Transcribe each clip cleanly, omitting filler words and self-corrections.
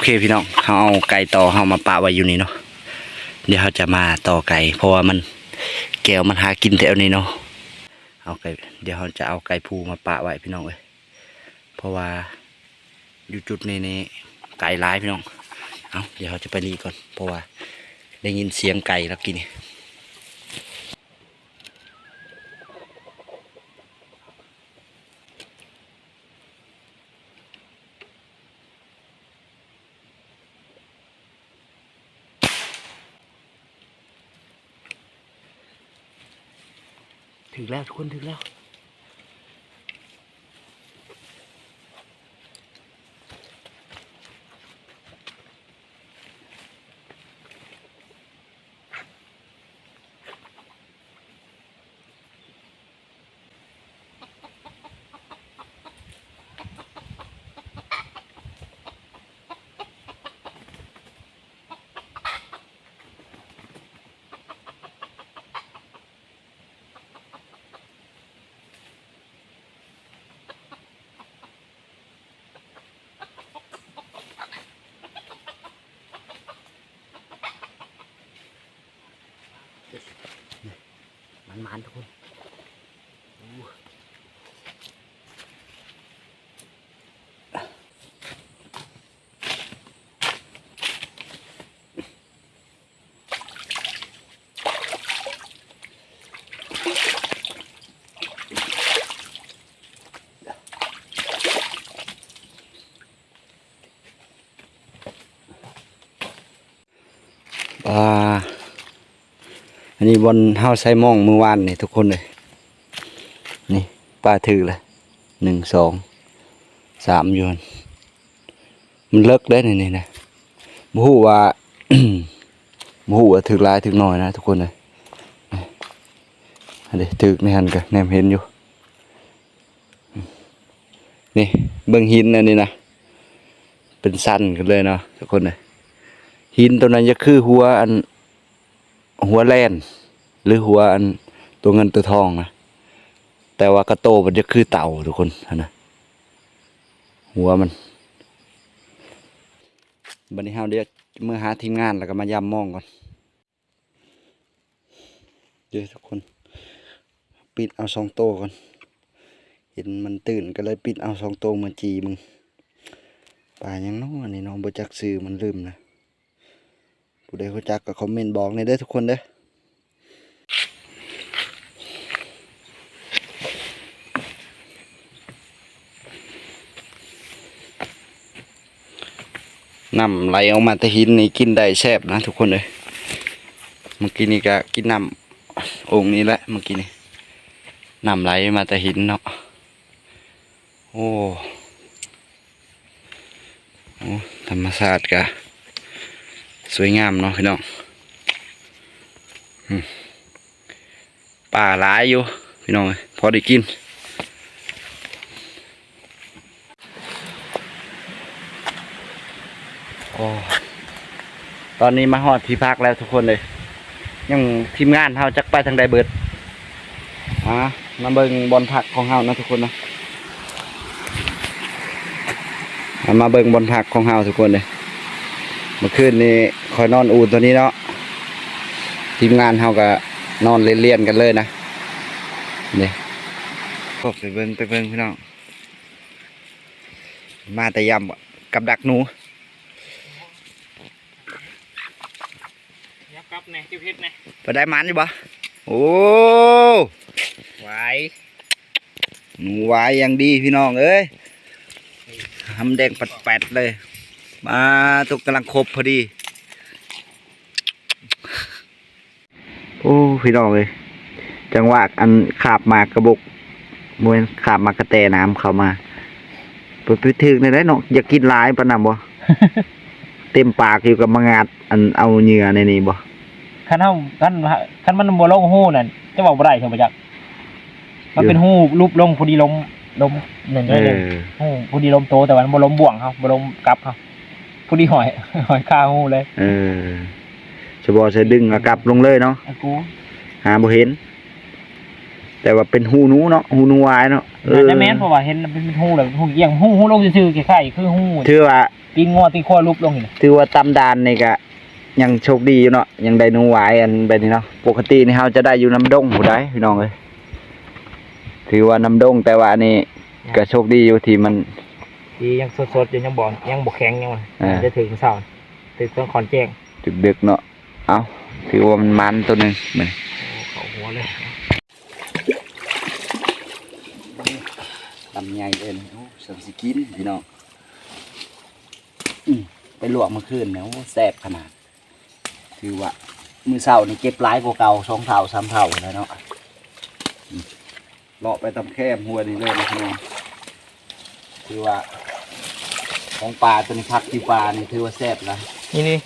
เคพี่น้องเขาเอาไก่ต่อเขามาปะไว้อยู่นี่เนาะเดี๋ยวเขาจะมาต่อไก่เพราะว่ามันแก้วมันหากินแถวนี้เนาะเอาไก่เดี๋ยวเขาจะเอาไก่ผูมาปะไว้พี่น้องเลยเพราะว่าอยู่จุดนี้ไก่ร้ายพี่น้องเอาเดี๋ยวเขาจะไปรีก่อนเพราะว่าได้ยินเสียงไก่แล้วกินถึงแล้วทุกคนถึงแล้วมันทุกคนอันนี้บนเฮาใส่มองมือวานนี่ทุกคนเลยนี่ป้าถือเลย1 2 3อยู่มันเลิกได้นี่นะบฮูว่า บฮูว่าถือลายถือหน่อยนะทุกคนเลยอันนี้ถือในหันกันแนมเห็นอยู่นี่เบิ่งหินอันนี้นะเป็นสั้นกันเลยเนาะทุกคนเลยหินตัวนั้นจะคือหัวแลนหรือหัวตัวเงินตัวทองนะแต่ว่ากระโตมันจะคือเต่าทุกคนนะหัวมันบัดนี้เฮาเดี๋ยวเมื่อหาทีมงานแล้วก็มายำมองก่อนเดี๋ยวทุกคนปิดเอา2 โตก่อนเห็นมันตื่นก็เลยปิดเอา2 โตมาจีมึงป่ายังน้องอันนี้น้องบ่จักซื้อมันลืมนะผู้ใดรู้จักก็คอมเมนต์บอกในเด้อทุกคนเด้อน้ำไหลออกมาแต่หินนี่กินได้แซ่บนะทุกคนเลยเมื่อกี้นี่ก็กินน้ำองค์นี้แหละเมื่อกี้นี่น้ำไหลมาแต่หินเนาะโอ้ธรรมชาติก็สวยงามเนาะพี่น้องป่าหลายอยู่พี่น้องพอได้กินตอนนี้มาฮอดที่พักแล้วทุกคนเลยยังทีมงานเฮาจักไปทางใดเบิดมาเบิ่งบอลผักของเฮานะทุกคนนะมาเบิ่งบอลผักของเฮาทุกคนเลยเมื่อคืนนี้คอยนอนอู่ตัวนี้เนาะทีมงานเฮาก็นอนเลี่ยนกันเลยนะนี่ไปเบิ่งพี่น้องมาแต่ยำกับดักหนูกับเนี่ยจิ้วเพชรเนี่ยไปได้มันอยู่ปะโอ้ไหวหนูไหวยังดีพี่น้องเอ้ยทำแดงแปดเลยมาตุกกำลังครบพอดีโอ้พี่น้องเลยจังหวะขาบมากระบกมวยขาบมากระแตน้ำเข้ามาไปถึงในได้เนาะอยากกินหลายปะนำบ่ เต็มปากอยู่กับมังงาดเอาเหงื่อในนี้บ่ขั้นมันบ่ลงหูนั่นจะบอกบ่ได้ใช่ไหมจ๊ะมันเป็นหูรูปลงพอดีลมนั่นเลยหูพอดีลมโตแต่ว่าบ่ลมบ่วงเขาบ่ลมกลับเขาพอดีหอยคาหูเลยจะบอกจะดึงกลับลงเลยเนาะกูหาบ่เห็น แต่ว่าเป็นหูหนูเนาะหูหนูวายเนาะ แต่แม่นเพราะว่าเห็นเป็นหูเลยหูเอียงหูลงซื่อๆคล้ายๆคือหู ถือว่า ตีนงอตีนคอลุบลงนี่นะ ถือว่าตำดานนี่ก็ยังโชคดีอยู่เนาะยังได้หนูหวายอันแบบนี้เนาะปกตินี่เฮาจะได้อยู่น้ำดงผู้ใดพี่น้องเอ้ยถือว่าน้ำดงแต่ว่าอันนี้ก็โชคดีอยู่ที่มัน ที่ยังสดๆยังบ่แข็งยังจะถึงเช้าถึงต้องขอนแจ้ง ดึกๆเนาะเอาถือว่ามันตัวหนึงมัน เข้าหัวเลย ลำใหญ่เลยโอ้สมสิกินพี่น้องไปลวกเมื่อคืนเนี่ยโอ้แซ่บขนาดถือว่ามือเช้านี่เก็บหลายกว่าเก่า2 เท่า 3 เท่าแล้วเนาะเลาะไปตำแคมหัวนี่เลยนะพี่น้องถือว่าของปลาตัวนี้พักที่ปลานี่ถือว่าแซ่บนะ นี่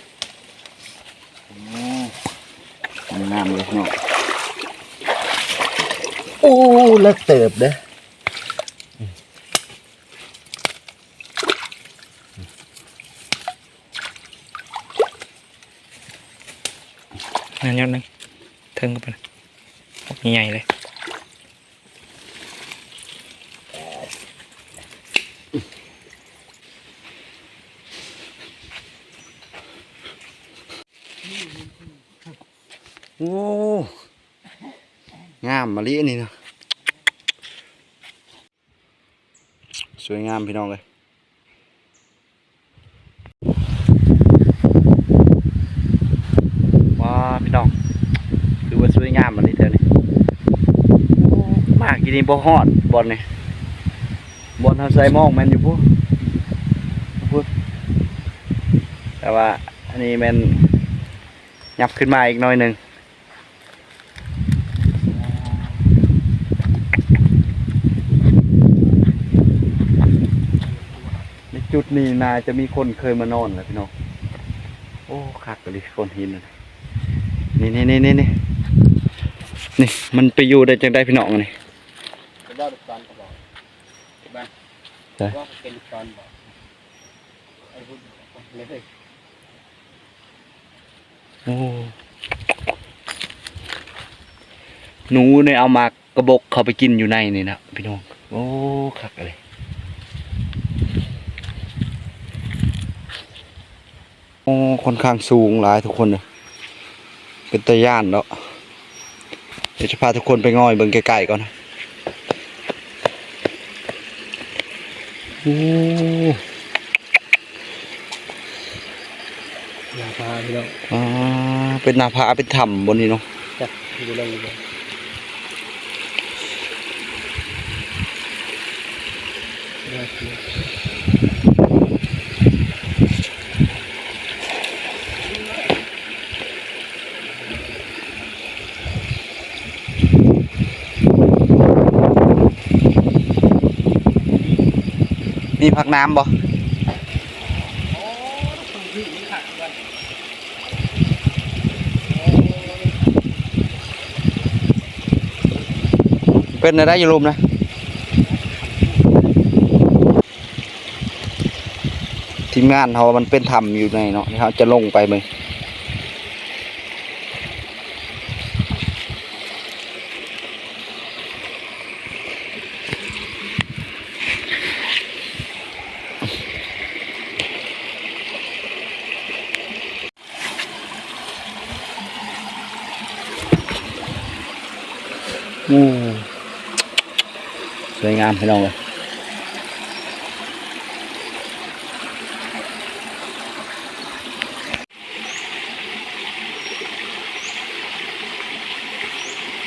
น้ำเลยพี่น้องโอ้เลิกเติบเด้อ นั่นยอดนึงเทิงกันไปใหญ่เลย โอ้งามมะลินี่เนาะสวยงามพี่น้องเลยว้าพี่น้องคือว่าสวยงามมะลิเท่านี้มากกินนี่บ่ฮอดบอลนี่บอลทำใส่มองแมนอยู่พูดแต่ว่าอันนี้แมนยับขึ้นมาอีกหน่อยหนึ่งในจุดนี้น่าจะมีคนเคยมานอนแหละพี่น้องโอ้คักเลยคนหินนี่นี่มันไปอยู่ได้จังได้พี่น้องนี่ใช่โอ้หนูเนี่ยเอามากระบอกเขาไปกินอยู่ในนี่นะพี่น้องโอ้คักเลยโอ้ค่อนข้างสูงหลายทุกคนเลยเป็นตะย่านแล้วเดี๋ยวจะพาทุกคนไปง่อยเบิ่งใกล้ๆก่อนนะโอ้ นาพาพี่น้อง เป็นนาผาเป็นถ้ำบนนี้เนาะ จับดูลงเลยมีผักน้ำบ่เป็นอะไรอยู่ลุมนะทีมงานเขามันเป็นถ้ำอยู่ในเนาะเขาจะลงไปมึงสวยงามพี่น้องเลย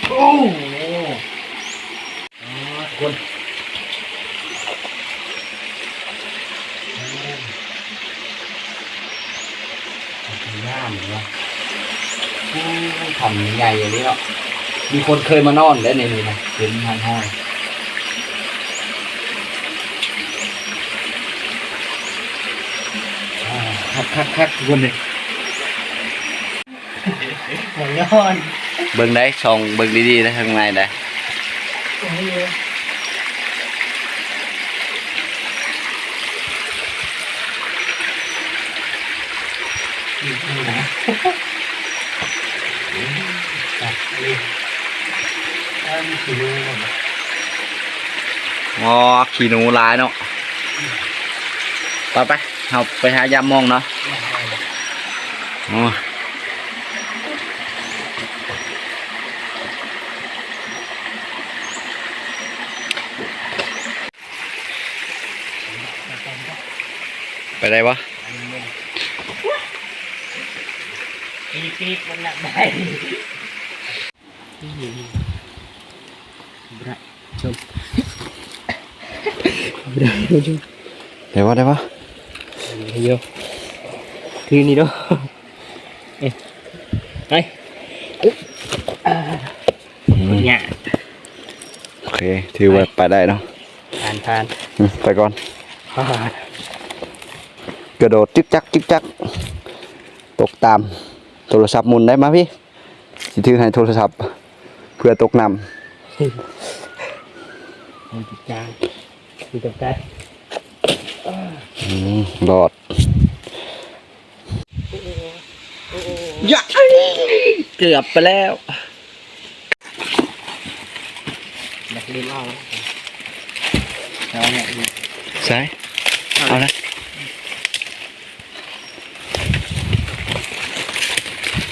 โอ้โหคนงามเลยวะทำใหญ่อย่างนี้เนาะมีคนเคยมานอนแล้วในนี้นะเห็นทางห้อยคักทุกคนเลย หัวยอน เบิ่งได้ช่องเบิ่งดีๆนะข้างในได้ อ๋อขี้หนูร้ายเนาะไปเอาไปหายามมองเนาะอ๋อไปได้ปะ ปีกมันหนักได้ชมได้ปะเยอะทีนี้เนาะไปเนี่ย โอเคถือว่าไปได้เนาะ ผ่าน ไปก่อนกระโดดจิ๊กจักตกตามโทรศัพท์หมุนได้มาพี่สิถือให้โทรศัพท์เพื่อตกน้ำ ติดจานติดใจ รอดยะเกือบไปแล้ว อยากเล่นเหล้าแล้วเนี่ย ใช่เอานะ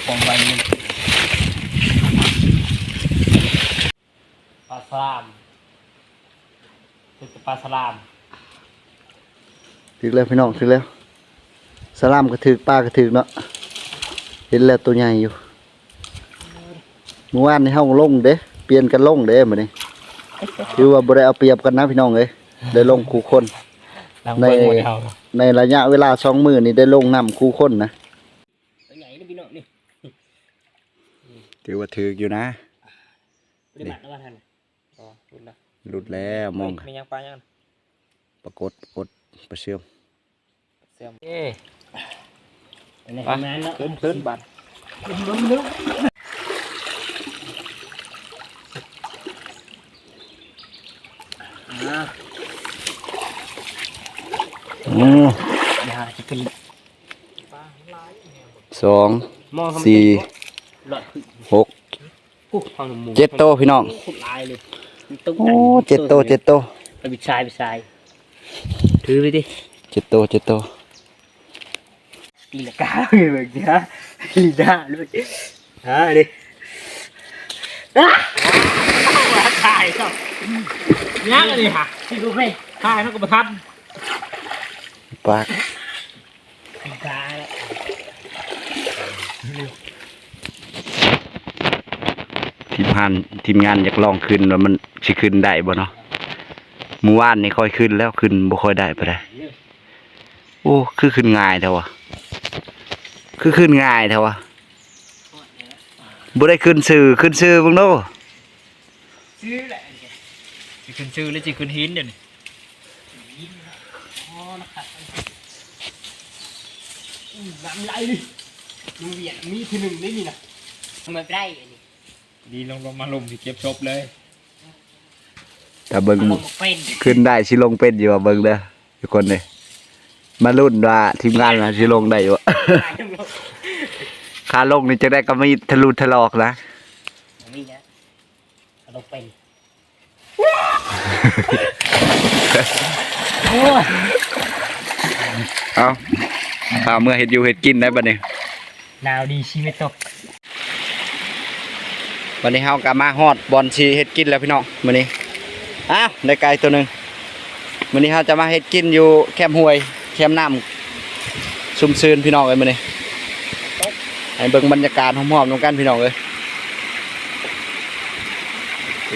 ปองใบมันปลาสลามคือปลาสลาม ถึงแล้วพี่น้องถึงแล้วสลามกระถึกปลากระถึกเนาะเห็นแล้วตัวใหญ่อยู่เมื่อวานในห้องลงเด้เปลี่ยนกันลงเด้มื้อนี้ถือว่าบ่ได้เอาเปรียบกันนะพี่น้องเอ้ยได้ลงคู่คนในระยะเวลา2 มื้อนี่ได้ลงน้ำคู่คนนะ ตัวใหญ่นะพี่น้องนี่ ถือว่าถืออยู่นะ ปฏิบัติแล้วว่าท่านอ๋อรุดละ หลุดแล้วมอง มียังปลายัง ปรากฏประเชื่อม เสียมเอ๊ะในห้องน้ำเนาะขึ้นบัตรลุ้มอย่าจะเป็นปลาลาย 2 4 6 7 โตพี่น้อง ขุดลายเลย โอ้7 โตไปบิดชายถือไปดิ 7 โตตีละกาเลยแบบนี้ลีด้าด้วยดิถ่ายครับย่างเลยค่ะที่ดูไม่ถ่ายมันก็ประทับ ปาก กาแล้ว ทีมงานอยากลองขึ้นว่ามันสิขึ้นได้บ่เนาะเมื่อวานนี่ค่อยขึ้นแล้วขึ้นบ่ค่อยได้ปานใดโอ้คือขึ้นง่ายแท้วะบ่ได้ขึ้นชื่อเบิ่งโด ชื่อแหละจะขึ้นชื่อหรือจะขึ้นหินเดี๋ยวนี้น้ำไหลมึงเวียนมีทีหนึ่งได้มีนะทำไมได้อันนี้ดีลงมาลงที่เก็บศพเลย ถ้าเบิ่งขึ้นได้สิลงเป็นอยู่ว่าเบิ่งเด้อทุกคนเด้มาลุ้นว่าทีมงานว่าสิลงได้อยู่ ขาลงนี่จะได้ก็มีทะลุทะลอกนะ มีนะลงเป็นเอาเมื่อเฮ็ดอยู่เฮ็ดกินได้บัดนี้ หนาวดีชีไม่ตก วันนี้เฮาก็มาฮอดบอนชีเฮ็ดกินแล้วพี่น้องมื้อนี้อ้าวได้ไก่ตัวหนึงมื้อนี้เฮาจะมาเฮ็ดกินอยู่แคมป์ห้วยแคมป์น้ำซุ่มซื่นพี่น้องเอ้ยมื้อนี้ให้เบิ่งบรรยากาศหอมๆนำกันพี่น้องเอ้ย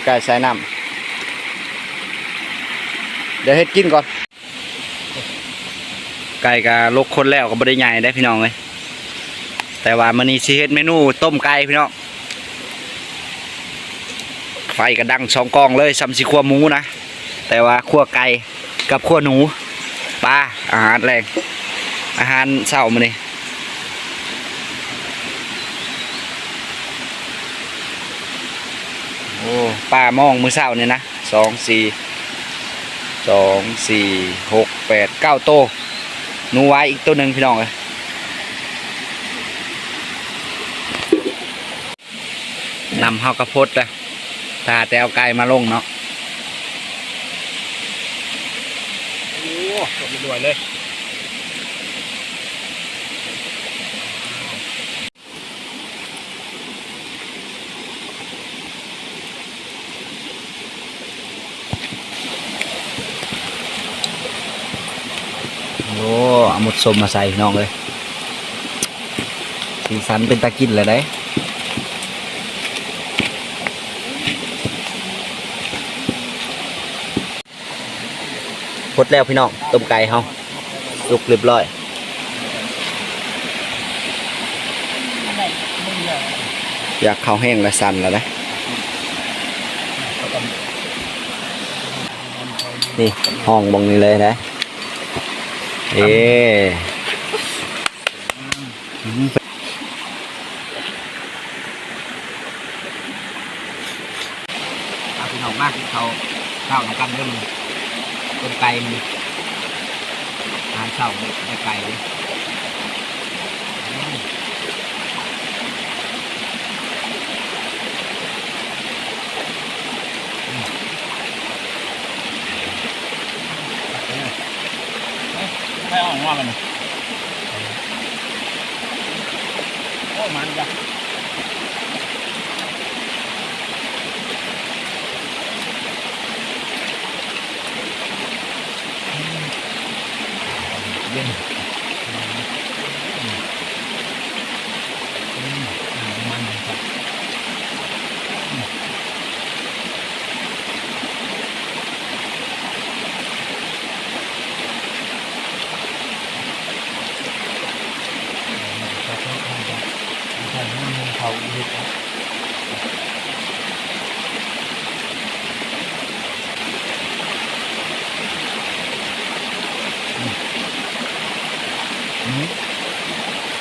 ใกล้ๆสายน้ำเดี๋ยวเฮ็ดกินก่อนไก่ก็ลกคนแล้วก็บ่ได้ใหญ่ได้พี่น้องเอ้ยแต่ว่ามื้อนี้สิเฮ็ดเมนูต้มไก่พี่น้องไฟก็ดัง2 กองเลยซ้ำสิคั่วหมูนะแต่ว่าคั่วไก่กับคั่วหนูปลาอาหารแรงอาหารเช้ามื้อนี้โอ้ปลามองมื้อเช้านี่นะ9 โตหนูไว้อีกตัวหนึงพี่น้องเอ้ยนำเฮากระพดเลย ถ้าแต่เอาไก่มาลงเนาะ โอ้สดรวยเลย โอ้เอาหมดสมมาใส่พี่น้องเลยสีสันเป็นตะกินเลยได้พดแล้วพี่น้องต้มไก่เฮาสุกเรียบร้อยอยากข้าวแห้งและสั่นแล้วนะนี่ห้องบงนี้เลยนะเอ๊เอาพี่น้องมากที่เขาข้าวกันเรื่องต้มไก่มันอาหารเช้าได้ไก่เลยไม่เอาว่ามันโอ้มันจ้ะเย็นมันจ้ะเขาเห็ด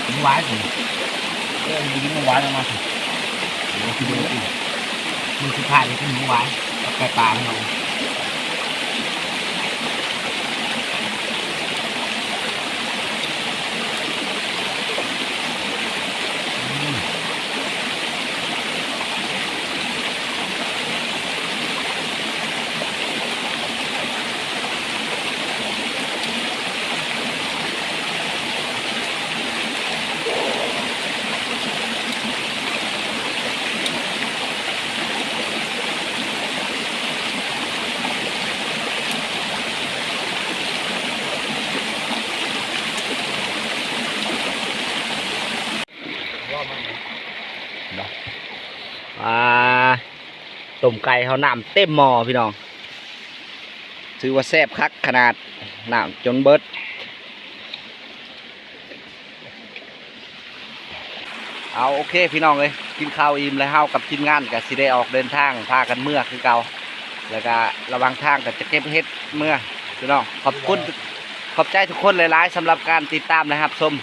มันหวานสิเรื่องดีมันหวานออกมาสิมันสุดท้ายเลยที่มันหวานกับไก่ปลาเราต้มไก่เขาน้ำเต็มหม้อพี่น้องถือว่าแซ่บคักขนาดน้ำจนเบิดเอาโอเคพี่น้องเลยกินข้าวอิ่มแล้วเฮากับทีมงานกับสิได้ออกเดินทางพากันเมื่อคือเก่าแล้วก็ระวังทางก็จะเก็บเฮ็ดเมื่อพี่น้องขอบใจทุกคนหลายๆสำหรับการติดตามนะครับชม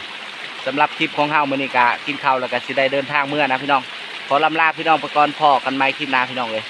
สำหรับคลิปของเฮามื้อนี้ก็กินข้าวแล้วก็สิได้เดินทางเมื่อนะพี่น้องขอลำลาพี่น้องไปก่อนพอกันใหม่คลิปหน้าพี่น้องเลย